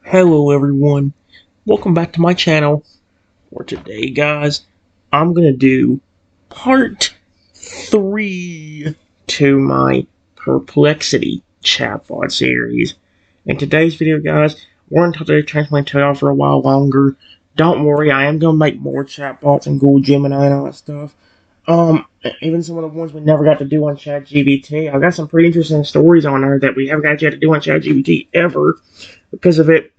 Hello everyone, welcome back to my channel. For today guys, I'm gonna do part 3 to my Perplexity chatbot series. In today's video guys, we're gonna talk to Totodile for a while longer. Don't worry, I am gonna make more chatbots and Google Gemini and all that stuff. Even some of the ones we never got to do on ChatGPT. I've got some pretty interesting stories on there that we haven't got yet to do on ChatGPT ever because of it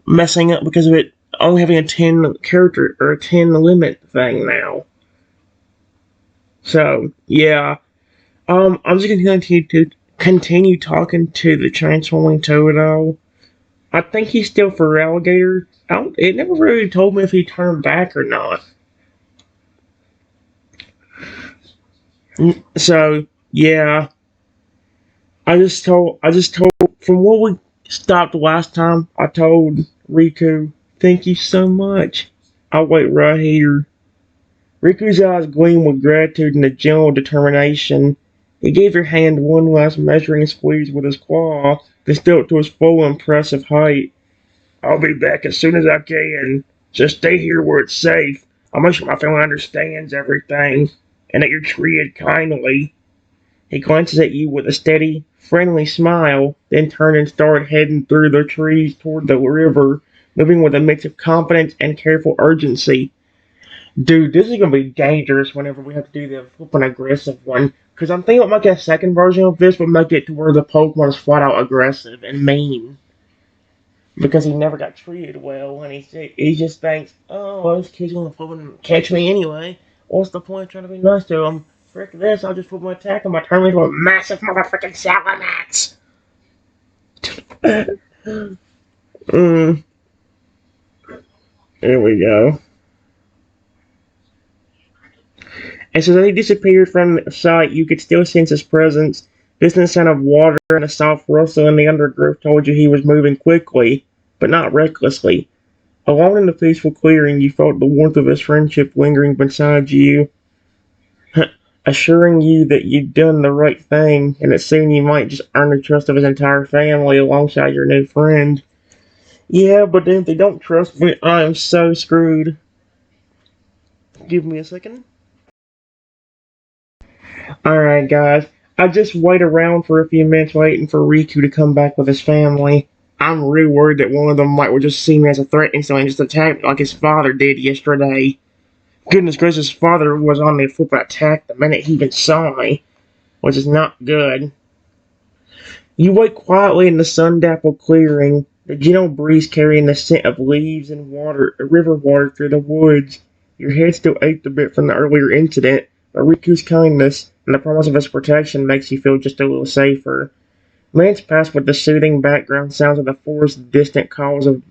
messing up because of it only having a 10 character or a 10 limit thing now. So, yeah. I'm just gonna continue talking to the transforming Totodile. I think he's still for alligator. It never really told me if he turned back or not. So, yeah. I just told, from what we stopped last time, I told Riku, thank you so much. I'll wait right here. Riku's eyes gleamed with gratitude and a gentle determination. He gave her hand one last measuring squeeze with his claw, then stood to his full impressive height. I'll be back as soon as I can. Just stay here where it's safe. I'll make sure my family understands everything, and that you're treated kindly. He glances at you with a steady, friendly smile, then turned and started heading through the trees toward the river, moving with a mix of confidence and careful urgency. Dude, this is gonna be dangerous whenever we have to do the flippin' aggressive one. Because I'm thinking about making a second version of this would make it to where the Pokemon is flat out aggressive and mean. Because he never got treated well, and he just thinks, oh, well, this kid's gonna flippin' catch me anyway. What's the point of trying to be nice to him? Frick this, I'll just flippin' attack him by turning him into a massive motherfucking Salamence! mm, there we go. And so then he disappeared from sight. You could still sense his presence. Distant sound of water and a soft rustle in the undergrowth told you he was moving quickly, but not recklessly. Alone in the peaceful clearing, you felt the warmth of his friendship lingering beside you, assuring you that you'd done the right thing, and that soon you might just earn the trust of his entire family alongside your new friend. Yeah, but then if they don't trust me, I am so screwed. Give me a second. Alright, guys. I just wait around for a few minutes waiting for Riku to come back with his family. I'm really worried that one of them might just see me as a threat instantly and just attack me like his father did yesterday. Goodness gracious, his father was on the flippin' attack the minute he even saw me, which is not good. You wait quietly in the sun-dappled clearing, the gentle breeze carrying the scent of leaves and river water through the woods. Your head still ached a bit from the earlier incident, but Riku's kindness and the promise of his protection makes you feel just a little safer. Minutes pass with the soothing background sounds of the forest, distant calls of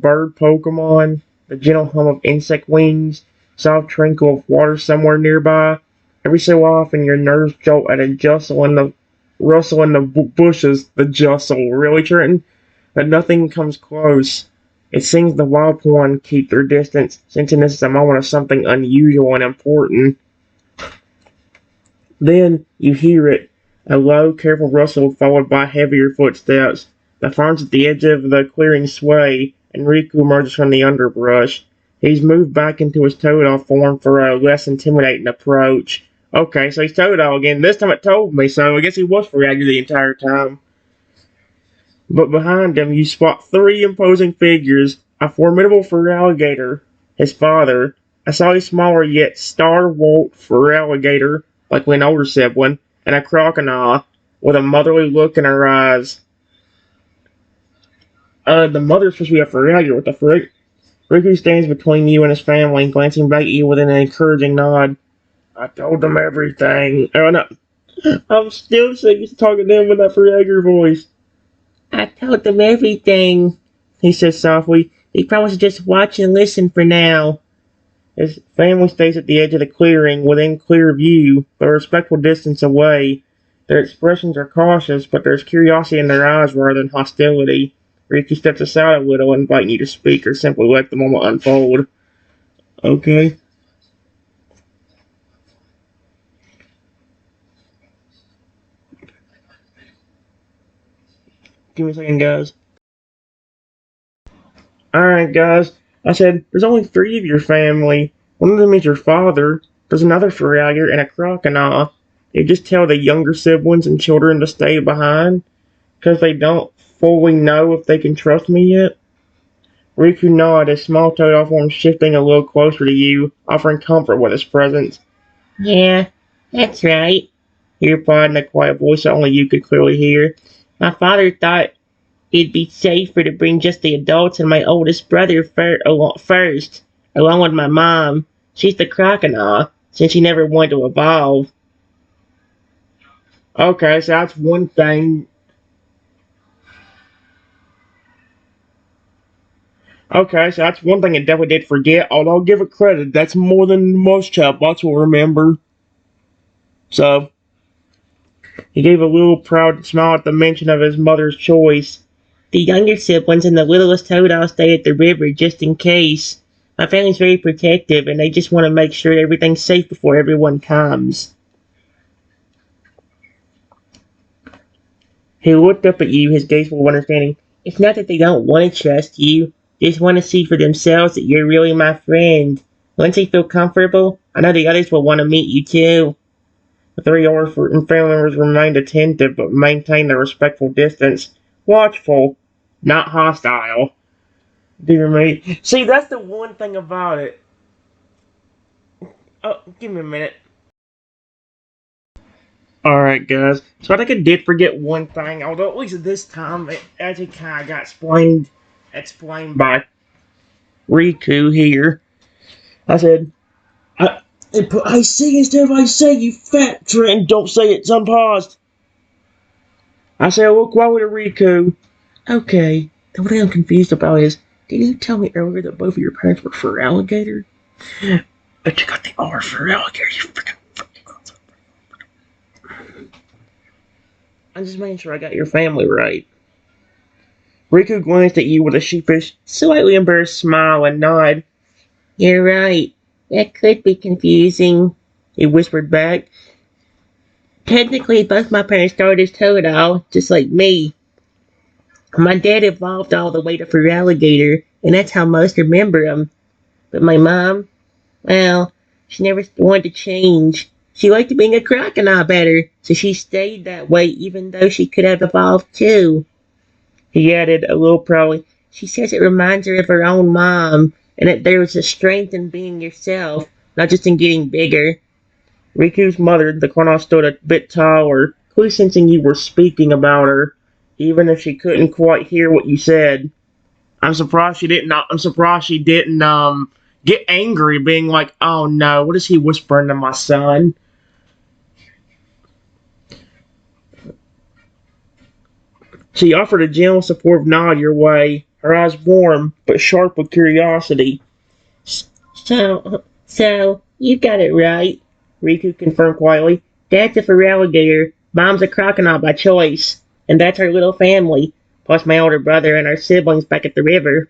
bird Pokemon, the gentle hum of insect wings, soft trickle of water somewhere nearby. Every so often, your nerves jolt at a rustle in the bushes. The jostle, really, Trenton? But nothing comes close. It seems the wild one keep their distance, sensing this is a moment of something unusual and important. Then you hear it, a low, careful rustle followed by heavier footsteps. The ferns at the edge of the clearing sway, and Riku emerges from the underbrush. He's moved back into his Totodile form for a less intimidating approach. Okay, so he's Totodile again. This time it told me, so I guess he was Feraligatr the entire time. But behind him, you spot three imposing figures: a formidable Feraligatr, his father, a slightly smaller yet stalwart Feraligatr, likely an older sibling, and a crocodile with a motherly look in her eyes. The mother's supposed to be a Feraligatr. What the frick? Riku stands between you and his family, glancing back at you with an encouraging nod. I told them everything. Oh, no. I'm still sick of talking to him with that Feraligatr voice. I told them everything, he said softly. They promised to just watch and listen for now. His family stays at the edge of the clearing, within clear view, but a respectful distance away. Their expressions are cautious, but there's curiosity in their eyes rather than hostility. Ricky steps aside a little, inviting you to speak, or simply let the moment unfold. Okay. Give me a second, guys. Alright, guys. I said, there's only 3 of your family. One of them is your father. There's another Feralier and a crocodile. You just tell the younger siblings and children to stay behind, because they don't fully know if they can trust me yet. Riku nodded as small Totodile form shifting a little closer to you, offering comfort with his presence. Yeah, that's right, he replied in a quiet voice that only you could clearly hear. My father thought it'd be safer to bring just the adults and my oldest brother first, along with my mom. She's the crocodile, since she never wanted to evolve. Okay, so that's one thing. Okay, so that's one thing I definitely did forget, although I'll give it credit. That's more than most chatbots will remember. So, he gave a little proud smile at the mention of his mother's choice. The younger siblings and the littlest Totodile stay at the river just in case. My family's very protective, and they just want to make sure everything's safe before everyone comes. He looked up at you, his gaze full of understanding. It's not that they don't want to trust you. They just want to see for themselves that you're really my friend. Once they feel comfortable, I know the others will want to meet you too. The 3 family members remained attentive but maintained a respectful distance. Watchful, not hostile. Dear me. See, that's the one thing about it. Oh, give me a minute. Alright, guys. So I think I did forget one thing, although at least this time it actually kind of got explained by Riku here. I said, I see instead of I say, you fat trend, don't say it's unpaused. I said, look, why would a Riku? Okay, the what I'm confused about is, didn't you tell me earlier that both of your parents were for alligator? But you got the R for alligator, you freaking. I'm just making sure I got your family right. Riku glanced at you with a sheepish, slightly embarrassed smile and nod. You're right. That could be confusing, he whispered back. Technically, both my parents started as Totodile, just like me. My dad evolved all the way to Feraligator, and that's how most remember him. But my mom, well, she never wanted to change. She liked being a crocodile better, so she stayed that way even though she could have evolved too. He added a little proudly, she says it reminds her of her own mom, and that there is a strength in being yourself, not just in getting bigger. Riku's mother, the crocodile, stood a bit taller, clearly sensing you were speaking about her, even if she couldn't quite hear what you said. I'm surprised she didn't. Get angry, being like, "Oh no, what is he whispering to my son?" She offered a gentle, supportive nod your way, her eyes warm but sharp with curiosity. So you got it right, Riku confirmed quietly. Dad's a alligator, Mom's a crocodile by choice, and that's our little family, plus my older brother and our siblings back at the river.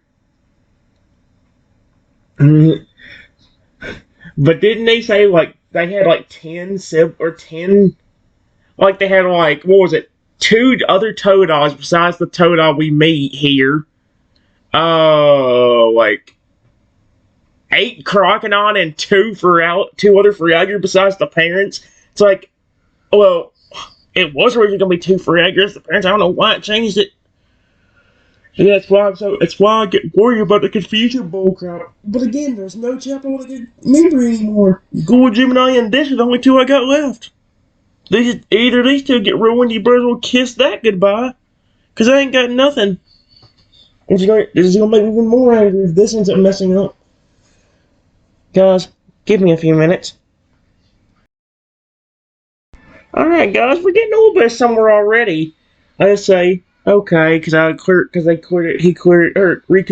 But didn't they say like they had like 10, like they had like what was it, 2 other Totodiles besides the Totodile we meet here? Like 8 crocodile and 2 other Feralier besides the parents. It's like, well, it was originally gonna be 2 Feraliers. The parents, I don't know why it changed it. Yeah, that's why I get worried about the confusion bullcrap. But again, there's no chapter I can remember anymore. Go with Gemini and Dish are the only 2 I got left. Either these 2 get ruined, you better well kiss that goodbye. Cause I ain't got nothing. This is gonna make me even more angry if this ends up messing up. Guys, give me a few minutes. Alright, guys, we're getting a little bit somewhere already. I just say, okay, because Riku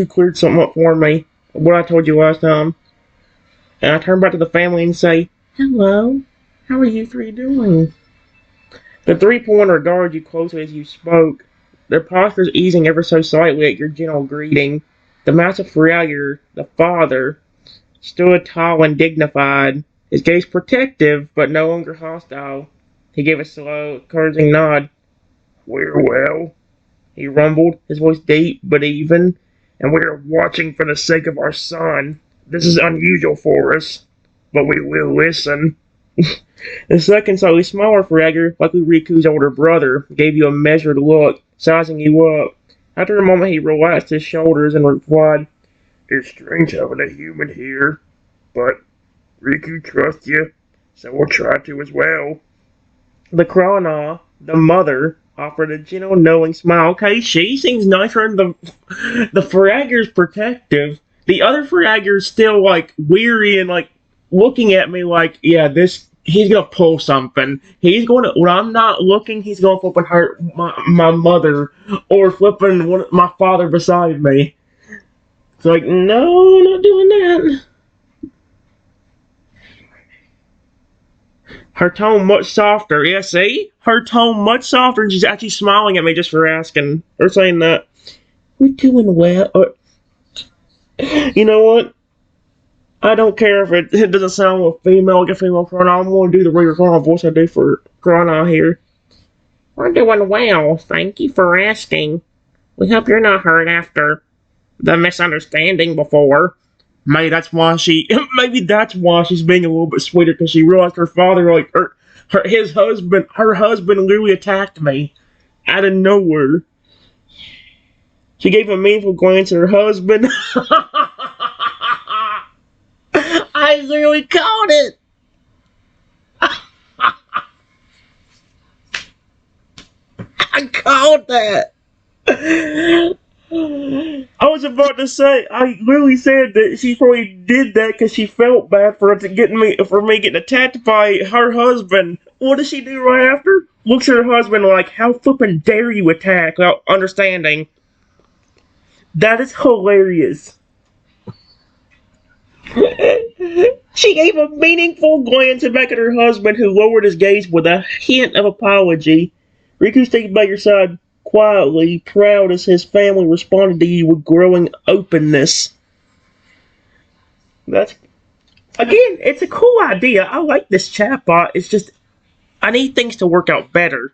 cleared something up for me, what I told you last time. And I turn back to the family and say, hello, how are you 3 doing? The 3 regarded you closely as you spoke, their postures easing ever so slightly at your gentle greeting. The massive Feralier, the father, stood tall and dignified, his gaze protective but no longer hostile. He gave a slow, encouraging nod. We're well. he rumbled, his voice deep but even. And we are watching for the sake of our son. This is unusual for us, but we will listen. The second slightly smaller fragger, likely Riku's older brother, gave you a measured look, sizing you up. After a moment, he relaxed his shoulders and replied, "It's strange having a human here, but Riku trusts you, so we'll try to as well." The Krana, the mother, offered a gentle, knowing smile. Okay, she seems nicer, and the Fragger's protective. The other Fragger's still like weary and like looking at me like, yeah, this he's gonna pull something. He's going to when I'm not looking, he's gonna flip and hurt my mother or flipping my father beside me. It's like, no, not doing that. Her tone much softer. Yeah, see? Her tone much softer, and she's actually smiling at me just for asking. Or saying that. We're doing well. You know what? I don't care if it doesn't sound like female, like a female pronoun. I'm going to do the regular pronoun voice I do for pronoun here. We're doing well. Thank you for asking. We hope you're not hurt after the misunderstanding before. Maybe that's why she's being a little bit sweeter, because she realized her father, like her husband literally attacked me out of nowhere. She gave a meaningful glance at her husband. I literally called it. I called that. I was about to say, I literally said that she probably did that because she felt bad for me getting attacked by her husband. What does she do right after? Looks at her husband like, how flippin' dare you attack without understanding? That is hilarious. She gave a meaningful glance back at her husband, who lowered his gaze with a hint of apology. Riku stayed by your side quietly, proud as his family responded to you with growing openness. That's again, it's a cool idea. I like this chatbot. It's just I need things to work out better.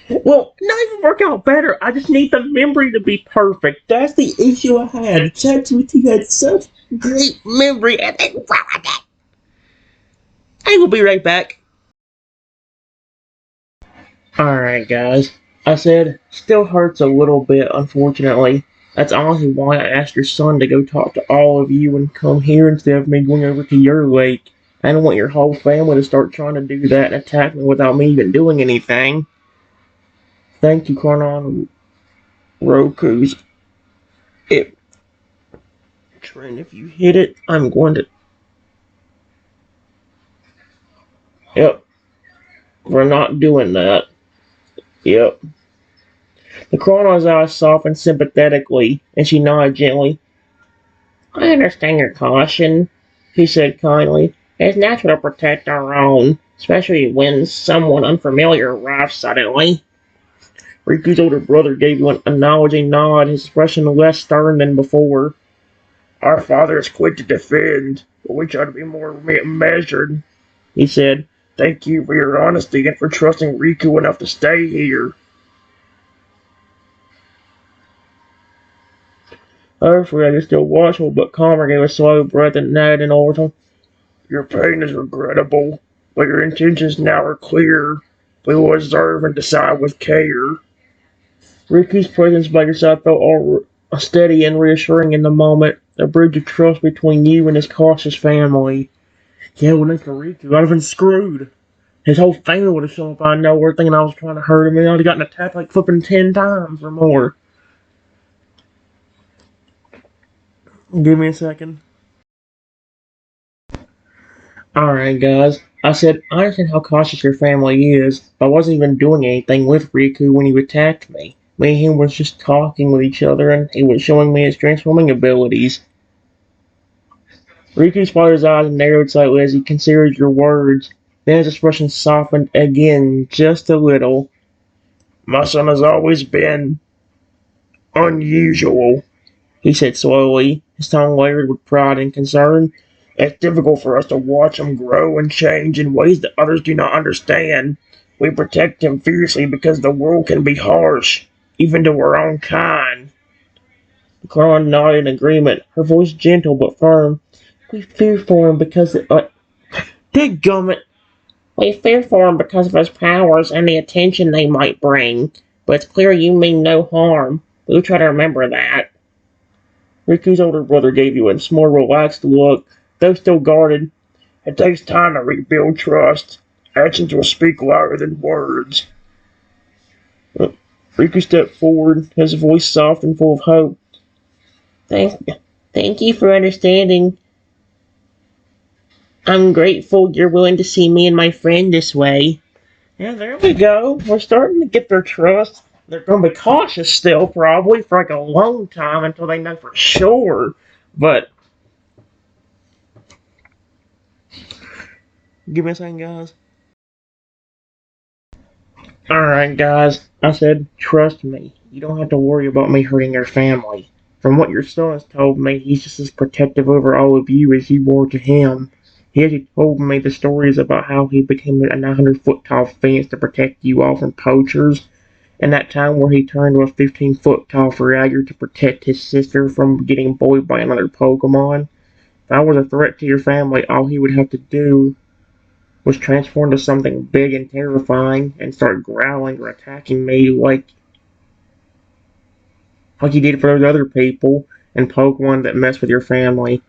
Well, not even work out better. I just need the memory to be perfect. That's the issue I had. ChatGPT had such great memory, and they ruined it. I will be right back. Alright, guys. I said, still hurts a little bit, unfortunately. That's honestly why I asked your son to go talk to all of you and come here instead of me going over to your lake. I don't want your whole family to start trying to do that and attack me without me even doing anything. Thank you, Karnon Roku's. Trent, if you hit it, I'm going to... Yep. We're not doing that. Yep. The Chrono's eyes softened sympathetically, and she nodded gently. I understand your caution, he said kindly. It's natural to protect our own, especially when someone unfamiliar arrives suddenly. Riku's older brother gave you an acknowledging nod, his expression less stern than before. Our father is quick to defend, but we try to be more measured, he said. Thank you for your honesty and for trusting Riku enough to stay here. Alfred is still watchful but calmer, gave a slow breath and nodded in overtone. Your pain is regrettable, but your intentions now are clear. We will observe and decide with care. Riku's presence by your side felt all steady and reassuring in the moment, a bridge of trust between you and his cautious family. Yeah, when it's for Riku, I'd have been screwed. His whole family would have shown up out of nowhere thinking I was trying to hurt him, and I'd have gotten attacked like flipping 10 times or more. Give me a second. Alright, guys. I said, I understand how cautious your family is, but I wasn't even doing anything with Riku when he attacked me. Me and him was just talking with each other, and he was showing me his transforming abilities. Riku's father's eyes narrowed slightly as he considered your words. Then his expression softened again, just a little. My son has always been unusual, he said slowly, his tone layered with pride and concern. It's difficult for us to watch him grow and change in ways that others do not understand. We protect him fiercely because the world can be harsh, even to her own kind. Clara nodded in agreement, her voice gentle but firm. We fear for him because dadgummit. We fear for him because of his powers and the attention they might bring. But it's clear you mean no harm. We'll try to remember that. Riku's older brother gave you a more relaxed look, though still guarded. It takes time to rebuild trust. Actions will speak louder than words. Riku stepped forward, his voice soft and full of hope. Thank you for understanding. I'm grateful you're willing to see me and my friend this way. Yeah, there we go. We're starting to get their trust. They're going to be cautious still, probably, for like a long time until they know for sure. But, give me a second, guys. Alright, guys. I said, trust me. You don't have to worry about me hurting your family. From what your son has told me, he's just as protective over all of you as you were to him. He actually told me the stories about how he became a 900-foot tall fence to protect you all from poachers, and that time where he turned to a 15-foot tall fragger to protect his sister from getting bullied by another Pokemon. If I was a threat to your family, all he would have to do was transform to something big and terrifying and start growling or attacking me like he did for those other people and Pokemon that mess with your family.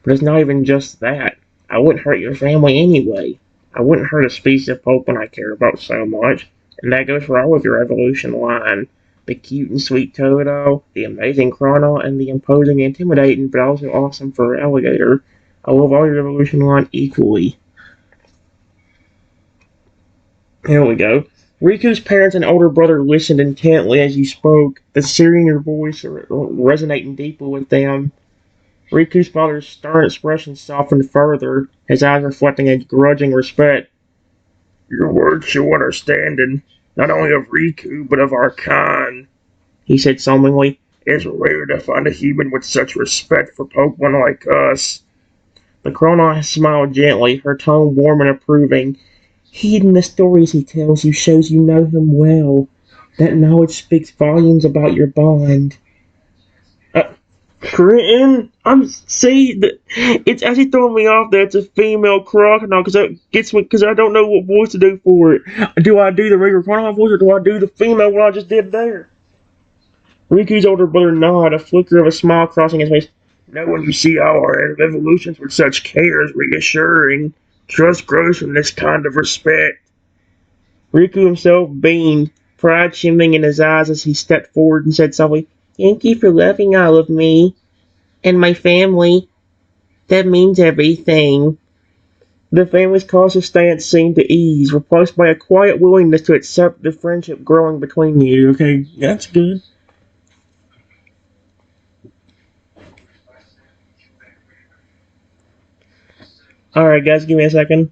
But it's not even just that. I wouldn't hurt your family anyway. I wouldn't hurt a species of Pokemon I care about so much. And that goes for all of your evolution line. The cute and sweet Totodile, the amazing Chrono, and the imposing and intimidating but also awesome fur alligator. I love all your evolution line equally. Here we go. Riku's parents and older brother listened intently as you spoke, the searing in your voice resonating deeply with them. Riku's father's stern expression softened further, his eyes reflecting a grudging respect. Your words show understanding, not only of Riku, but of our kind, he said solemnly. It's rare to find a human with such respect for Pokemon like us. The Chronon smiled gently, her tone warm and approving. Even the stories he tells you shows you know him well. That knowledge speaks volumes about your bond. Trenton, it's actually throwing me off that it's a female crocodile because that gets me because I don't know what voice to do for it. Do I do the regular crocodile voice or do I do the female one I just did there? Riku's older brother nodded, a flicker of a smile crossing his face. Knowing you see all our evolutions with such care is reassuring. Trust grows from this kind of respect. Riku himself beamed, pride shimmering in his eyes as he stepped forward and said softly, Thank you for loving all of me and my family. That means everything. The family's cautious stance seemed to ease, replaced by a quiet willingness to accept the friendship growing between you. Okay, that's good. Alright, guys, give me a second.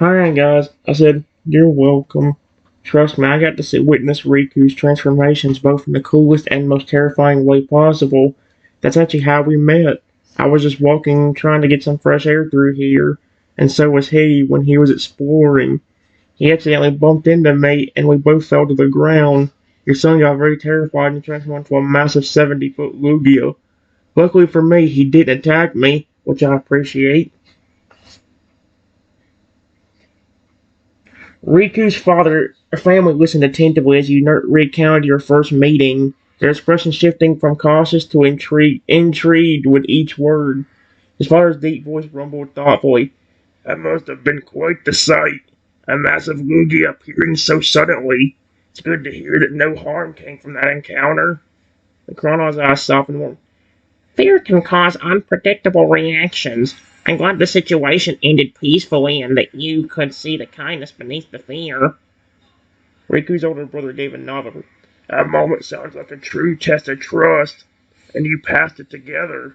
Alright, guys, I said, you're welcome. Trust me, I got to witness Riku's transformations both in the coolest and most terrifying way possible. That's actually how we met. I was just walking, trying to get some fresh air through here, and so was he when he was exploring. He accidentally bumped into me, and we both fell to the ground. Your son got very terrified and transformed into a massive 70-foot Lugia. Luckily for me, he didn't attack me, which I appreciate. Riku's family listened attentively as you recounted your first meeting, their expression shifting from cautious to intrigued with each word. His father's deep voice rumbled thoughtfully. That must have been quite the sight. A massive Lugia appearing so suddenly. It's good to hear that no harm came from that encounter. The Chrono's eyes softened more. Fear can cause unpredictable reactions. I'm glad the situation ended peacefully and that you could see the kindness beneath the fear. Riku's older brother gave a nod. That moment sounds like a true test of trust, and you passed it together.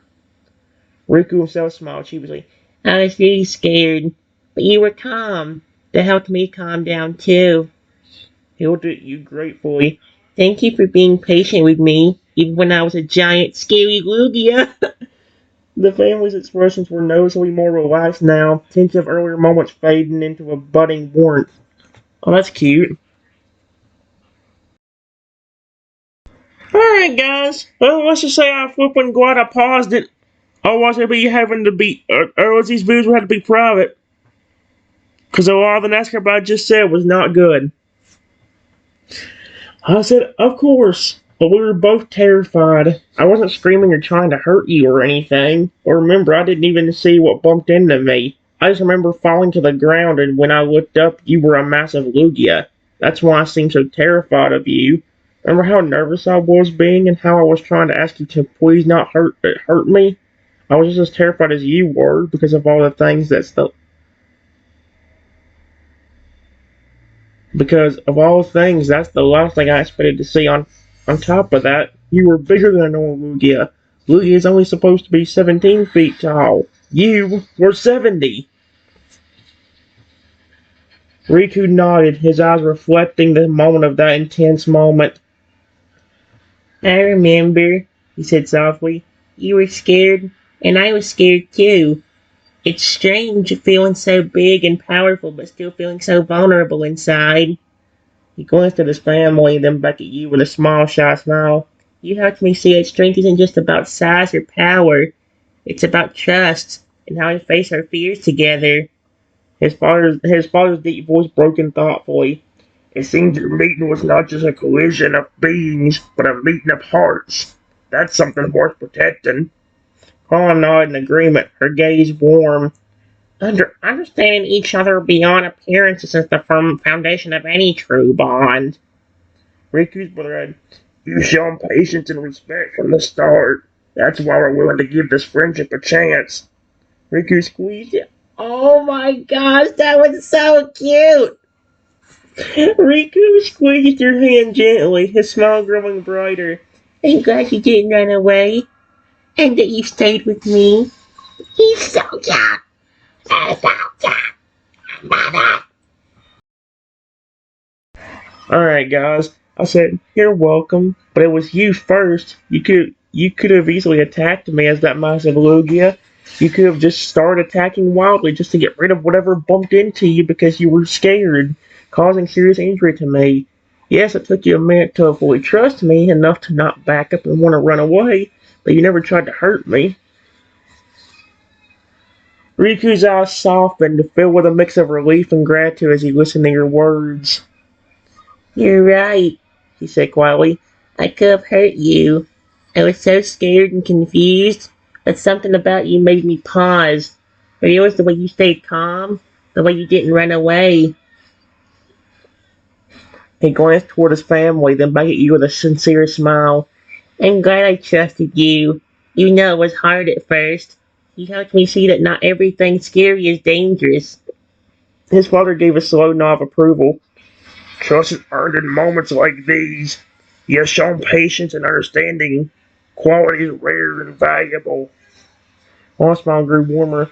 Riku himself smiled sheepishly. I was really scared, but you were calm. That helped me calm down too. He looked at you gratefully. Thank you for being patient with me, even when I was a giant, scary Lugia. The family's expressions were noticeably more relaxed now, tension of earlier moments fading into a budding warmth. Oh, that's cute. Alright, guys. Well, let's just say I flipping glad I paused it. Otherwise, it'd be having to be, or these videos would have to be private. Because a lot of the NASCAR I just said was not good. I said, of course, but we were both terrified. I wasn't screaming or trying to hurt you or anything. Or remember, I didn't even see what bumped into me. I just remember falling to the ground, and when I looked up, you were a massive Lugia. That's why I seemed so terrified of you. Remember how nervous I was being and how I was trying to ask you to please not hurt me? I was just as terrified as you were because of all the things that's the last thing I expected to see. On top of that, you were bigger than a normal Lugia. Lugia is only supposed to be 17 feet tall. You were 70. Riku nodded, his eyes reflecting the moment of that intense moment. I remember, he said softly. You were scared, and I was scared too. It's strange feeling so big and powerful, but still feeling so vulnerable inside. He glanced at his family, then back at you with a small, shy smile. You helped me see that strength isn't just about size or power. It's about trust and how we face our fears together. His father's deep voice broke in thoughtfully. It seems your meeting was not just a collision of beings, but a meeting of hearts. That's something worth protecting. Carla nodded in agreement, her gaze warm. Understanding each other beyond appearances is the firm foundation of any true bond. Riku's brother had, you've shown patience and respect from the start. That's why we're willing to give this friendship a chance. Riku squeezed it. Oh my gosh, that was so cute! Riku squeezed her hand gently, his smile growing brighter. I'm glad you didn't run away, and that you stayed with me. He's so cute! So cute! Alright, guys. I said, you're welcome, but it was you first. You could have easily attacked me as that massive Lugia. You could have just started attacking wildly just to get rid of whatever bumped into you because you were scared, causing serious injury to me. Yes, it took you a minute to fully trust me enough to not back up and want to run away, but you never tried to hurt me. Riku's eyes softened, filled with a mix of relief and gratitude as he listened to your words. You're right, he said quietly. I could have hurt you. I was so scared and confused, but something about you made me pause. Maybe it was the way you stayed calm, the way you didn't run away. He glanced toward his family, then back at you with a sincere smile. I'm glad I trusted you. You know it was hard at first. You helped me see that not everything scary is dangerous. His father gave a slow nod of approval. Trust is earned in moments like these. He has shown patience and understanding. Quality is rare and valuable. My smile grew warmer.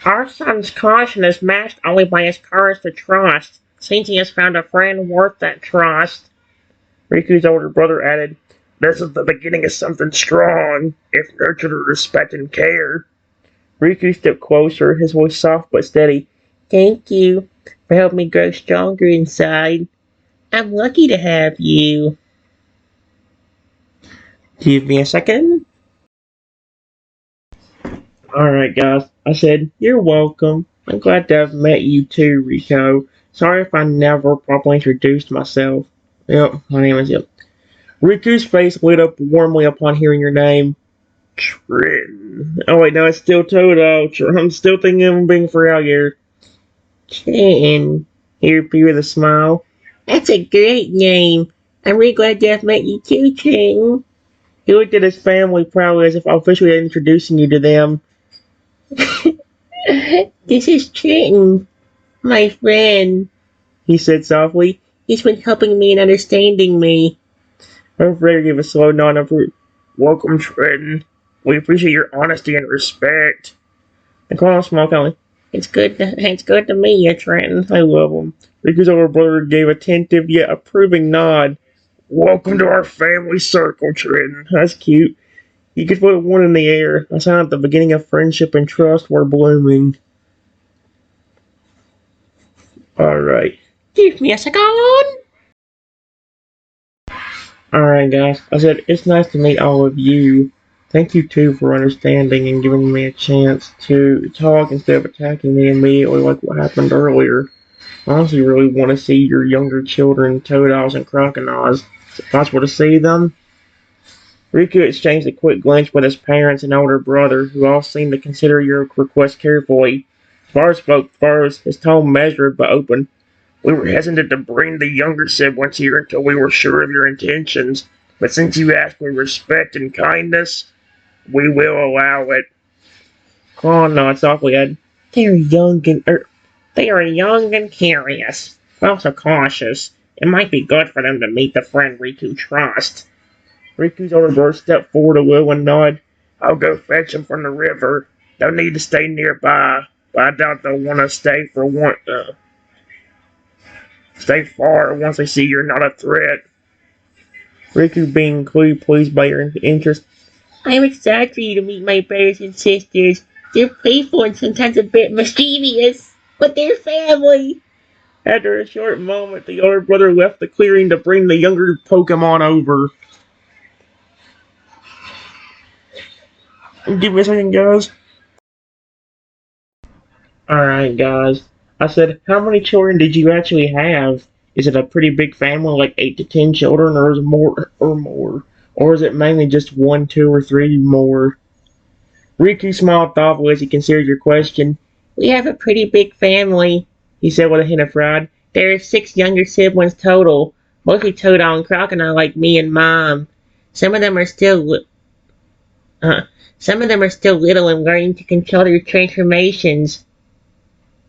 Our son's caution is matched only by his courage to trust, since he has found a friend worth that trust. Riku's older brother added, this is the beginning of something strong, if nurtured with respect and care. Riku stepped closer, his voice soft but steady. Thank you for helping me grow stronger inside. I'm lucky to have you. Give me a second. Alright, guys. I said, you're welcome. I'm glad to have met you too, Rico. Sorry if I never properly introduced myself. Yep, my name is Yep. Riku's face lit up warmly upon hearing your name. Trenton. Oh wait, no, it's still Totodile. I'm still thinking of him being for Alligator. Trenton. He repeated with a smile. That's a great name. I'm really glad to have met you too, Trenton. He looked at his family proudly as if officially introducing you to them. This is Trenton, my friend, he said softly. He's been helping me and understanding me. Frederick gave a slow nod of welcome, Trenton. We appreciate your honesty and respect. And Colonel smiled kindly. It's good to meet you, Trenton. I love him. Riku's older brother gave a tentative yet approving nod. Welcome to our family circle, Trenton. That's cute. You could put one in the air. A sign at the beginning of friendship and trust were blooming. Alright. Give me a second. Alright, guys. I said, it's nice to meet all of you. Thank you, too, for understanding and giving me a chance to talk instead of attacking me immediately like what happened earlier. I honestly really want to see your younger children, Totodiles and Crocodiles. Is it possible to see them? Riku exchanged a quick glance with his parents and older brother, who all seemed to consider your request carefully. Far spoke first, his tone measured but open. We were hesitant to bring the younger siblings here until we were sure of your intentions, but since you ask with respect and kindness, we will allow it. Claw nods softly at they are young and curious, but also cautious. It might be good for them to meet the friend Riku trusts. Riku's older brother stepped forward a little and nodded. I'll go fetch them from the river. They'll need to stay nearby, but I doubt they'll want to stay far once they see you're not a threat. Riku being clearly pleased by your interest. I'm excited for you to meet my brothers and sisters. They're playful and sometimes a bit mischievous, but they're family. After a short moment, the older brother left the clearing to bring the younger Pokemon over. Give me a second, guys. Alright, guys. I said, how many children did you actually have? Is it a pretty big family, like 8 to 10 children, or is it more? Or is it mainly just 1, 2, or 3 more? Riku smiled thoughtfully as he considered your question. We have a pretty big family, he said with a hint of pride. There are 6 younger siblings total, mostly Totodile and Crocodile like me and Mom. Some of them are still some of them are still little and learning to control their transformations.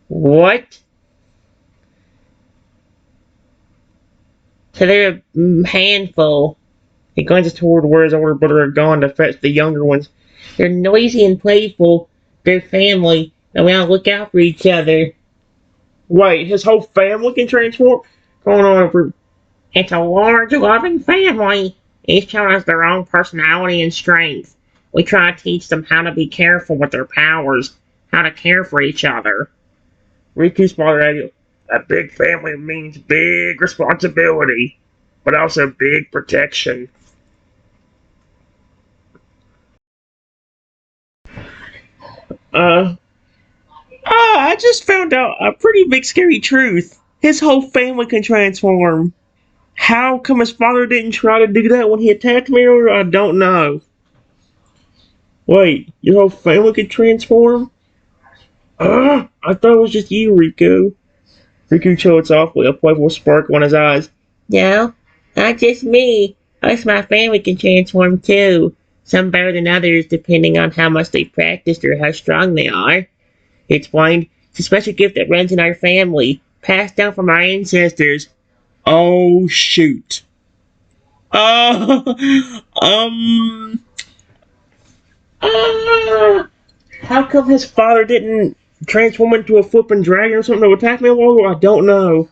What? So they're a handful. He glances toward where his older brother had gone to fetch the younger ones. They're noisy and playful. They're family, and we all look out for each other. Wait, his whole family can transform? Going on for... It's a large, loving family. Each child has their own personality and strength. We try to teach them how to be careful with their powers, how to care for each other. Riku's father added, a big family means big responsibility, but also big protection. I just found out a pretty big scary truth. His whole family can transform. How come his father didn't try to do that when he attacked me earlier? I don't know. Wait, your whole family can transform? I thought it was just you, Riku. Riku chilled softly, a playful sparkle in his eyes. No, not just me. Us, my family can transform too. Some better than others, depending on how much they practiced or how strong they are. He explained, it's a special gift that runs in our family, passed down from our ancestors. Oh, shoot. Uh, um, how come his father didn't transform into a flipping dragon or something to attack me? I don't know.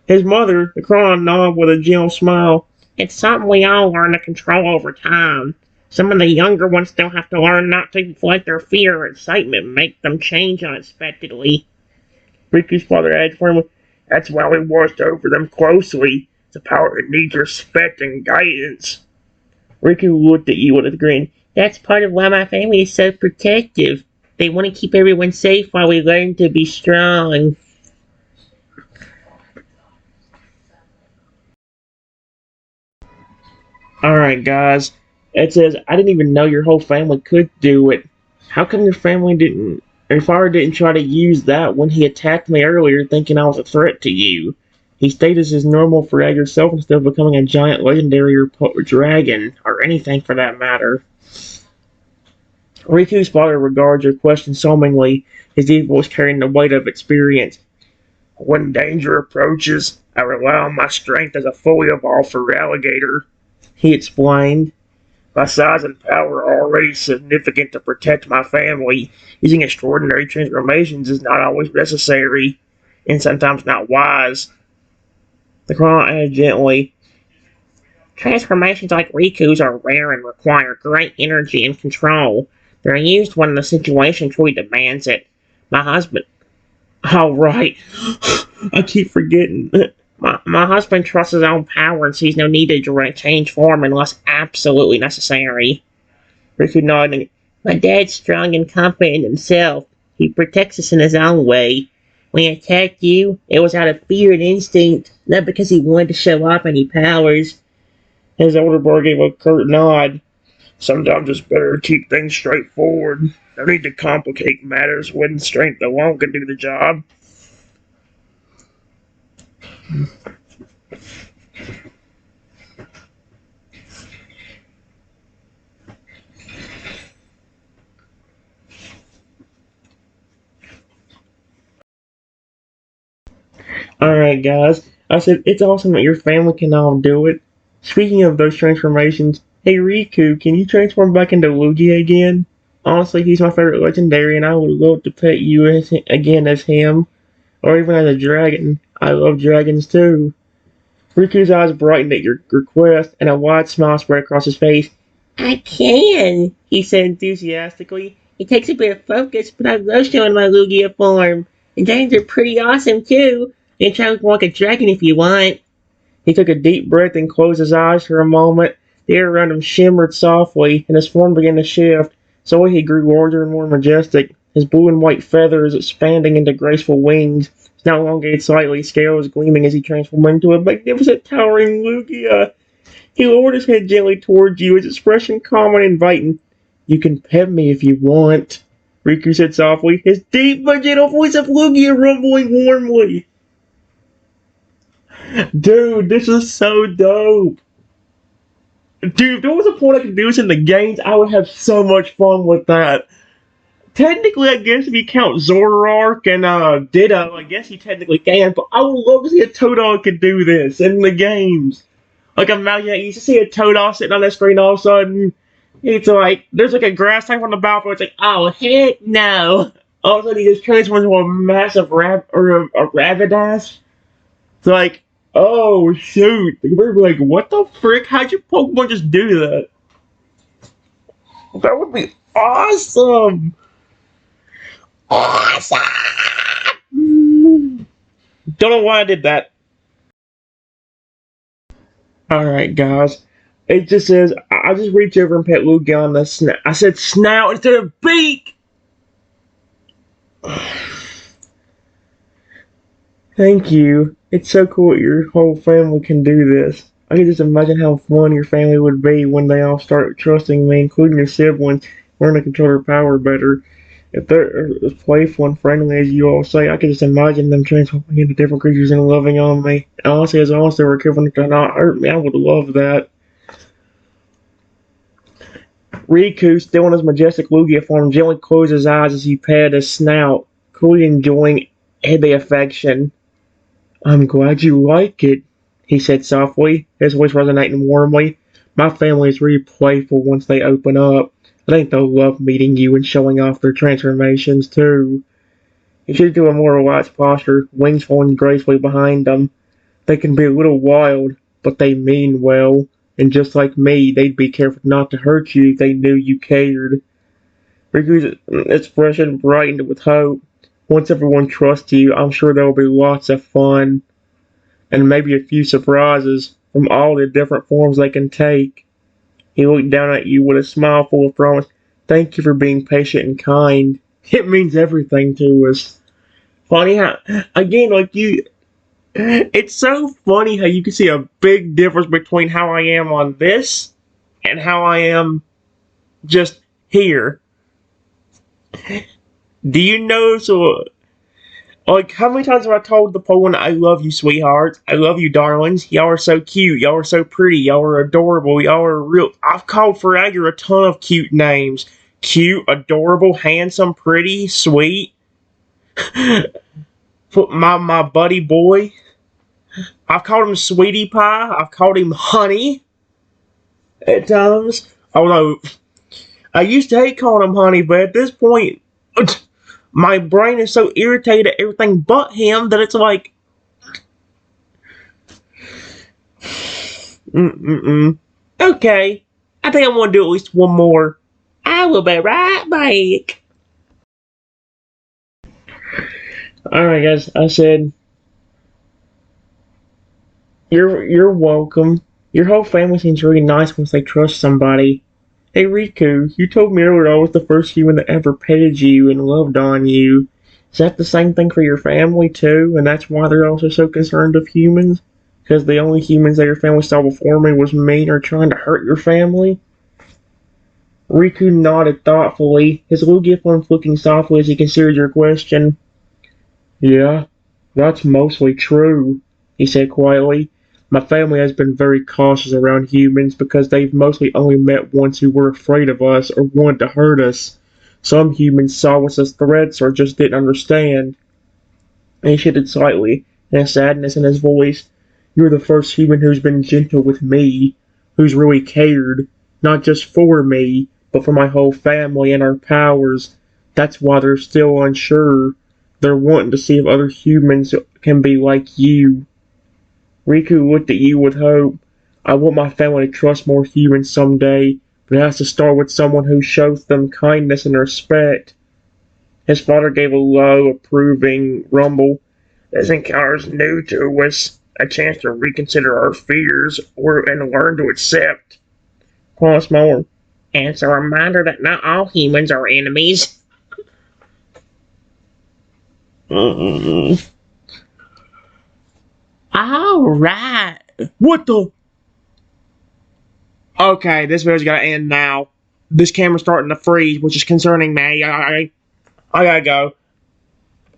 His mother, the Cron, nodded with a gentle smile. It's something we all learn to control over time. Some of the younger ones still have to learn not to let their fear or excitement make them change unexpectedly. Riku's father added firmly, that's why we watched over them closely. It's a power that needs respect and guidance. Riku looked at you with a grin. That's part of why my family is so protective. They want to keep everyone safe while we learn to be strong. Alright, guys. It says, I didn't even know your whole family could do it. How come your father didn't try to use that when he attacked me earlier thinking I was a threat to you? He stayed as is normal for yourself instead of becoming a giant legendary or dragon, or anything for that matter. Riku's father regards your question solemnly, his deep voice carrying the weight of experience. When danger approaches, I rely on my strength as a fully evolved alligator, he explained. My size and power are already significant to protect my family. Using extraordinary transformations is not always necessary, and sometimes not wise. The Crown added gently, transformations like Riku's are rare and require great energy and control. They're used when the situation truly demands it. My husband... Oh, right. I keep forgetting. My husband trusts his own power and sees no need to change form unless absolutely necessary. Riku nodded. My dad's strong and confident in himself. He protects us in his own way. When he attacked you, it was out of fear and instinct, not because he wanted to show off any powers. His older boy gave a curt nod. Sometimes it's better to keep things straightforward. No need to complicate matters when strength alone can do the job. Alright, guys. I said, it's awesome that your family can all do it. Speaking of those transformations, hey Riku, can you transform back into Lugia again? Honestly, he's my favorite legendary, and I would love to pet you again as him, or even as a dragon. I love dragons too. Riku's eyes brightened at your request, and a wide smile spread across his face. I can, he said enthusiastically. It takes a bit of focus, but I love showing my Lugia form. And dragons are pretty awesome too. You can try to look like a dragon if you want. He took a deep breath and closed his eyes for a moment. The air around him shimmered softly, and his form began to shift. Slowly he grew larger and more majestic, his blue and white feathers expanding into graceful wings. His now elongated slightly, scales gleaming as he transformed into a magnificent towering Lugia. He lowered his head gently towards you, his expression calm and inviting. You can pet me if you want, Riku said softly, his deep but gentle voice of Lugia rumbling warmly. Dude, this is so dope. Dude, if there was a point I could do this in the games, I would have so much fun with that. Technically, I guess if you count Zoroark and Ditto, I guess you technically can, but I would love to see a Totodile could do this in the games. Like, imagine you just see a Totodile sitting on that screen all of a sudden, it's like, there's like a grass type on the battlefield, it's like, oh, heck no. All of a sudden he just transforms into a massive a Rapidash. It's like, oh shoot. We're like, what the frick? How'd your Pokemon just do that? That would be awesome! Awesome! Don't know why I did that. Alright, guys. It just says, I just reach over and pet Lugia on the snout. I said snout instead of beak! Thank you. It's so cool that your whole family can do this. I can just imagine how fun your family would be when they all start trusting me, including your siblings, learn to control their power better. If they're as playful and friendly as you all say, I can just imagine them transforming into different creatures and loving on me. And honestly, as long as they were careful to not hurt me, I would love that. Riku, still in his majestic Lugia form, gently closed his eyes as he patted his snout, coolly enjoying the affection. I'm glad you like it, he said softly, his voice resonating warmly. My family is really playful once they open up. I think they'll love meeting you and showing off their transformations, too. He shifted to a more relaxed posture, wings falling gracefully behind them. They can be a little wild, but they mean well. And just like me, they'd be careful not to hurt you if they knew you cared. Riku's expression brightened with hope. Once everyone trusts you, I'm sure there will be lots of fun. And maybe a few surprises from all the different forms they can take. He looked down at you with a smile full of promise. Thank you for being patient and kind. It means everything to us. Funny how, again, like you, it's so funny how you can see a big difference between how I am on this and how I am just here. Do you know, so, like, how many times have I told the Poland, I love you, sweethearts. I love you, darlings. Y'all are so cute. Y'all are so pretty. Y'all are adorable. Y'all are real. I've called Fragger a ton of cute names. Cute, adorable, handsome, pretty, sweet. my buddy boy. I've called him Sweetie Pie. I've called him Honey at times. Although, I used to hate calling him Honey, but at this point, my brain is so irritated at everything but him that it's like, okay, I think I'm gonna do at least one more. I will be right back. Alright, guys, I said, You're welcome. Your whole family seems really nice once they trust somebody. Hey Riku, you told me earlier I was the first human that ever petted you and loved on you. Is that the same thing for your family too? And that's why they're also so concerned of humans? Because the only humans that your family saw before me was mean or trying to hurt your family? Riku nodded thoughtfully, his little gift one flicking softly as he considered your question. Yeah, that's mostly true, he said quietly. My family has been very cautious around humans because they've mostly only met ones who were afraid of us or wanted to hurt us. Some humans saw us as threats or just didn't understand. And he shifted slightly, and a sadness in his voice. You're the first human who's been gentle with me, who's really cared, not just for me, but for my whole family and our powers. That's why they're still unsure. They're wanting to see if other humans can be like you. Riku looked at you with hope. I want my family to trust more humans someday, but it has to start with someone who shows them kindness and respect. His father gave a low, approving rumble. This encounter's new to us, a chance to reconsider our fears and learn to accept. Promise more. And it's a reminder that not all humans are enemies. All right. What the? Okay, this video's gotta end now. This camera's starting to freeze, which is concerning me. I gotta go.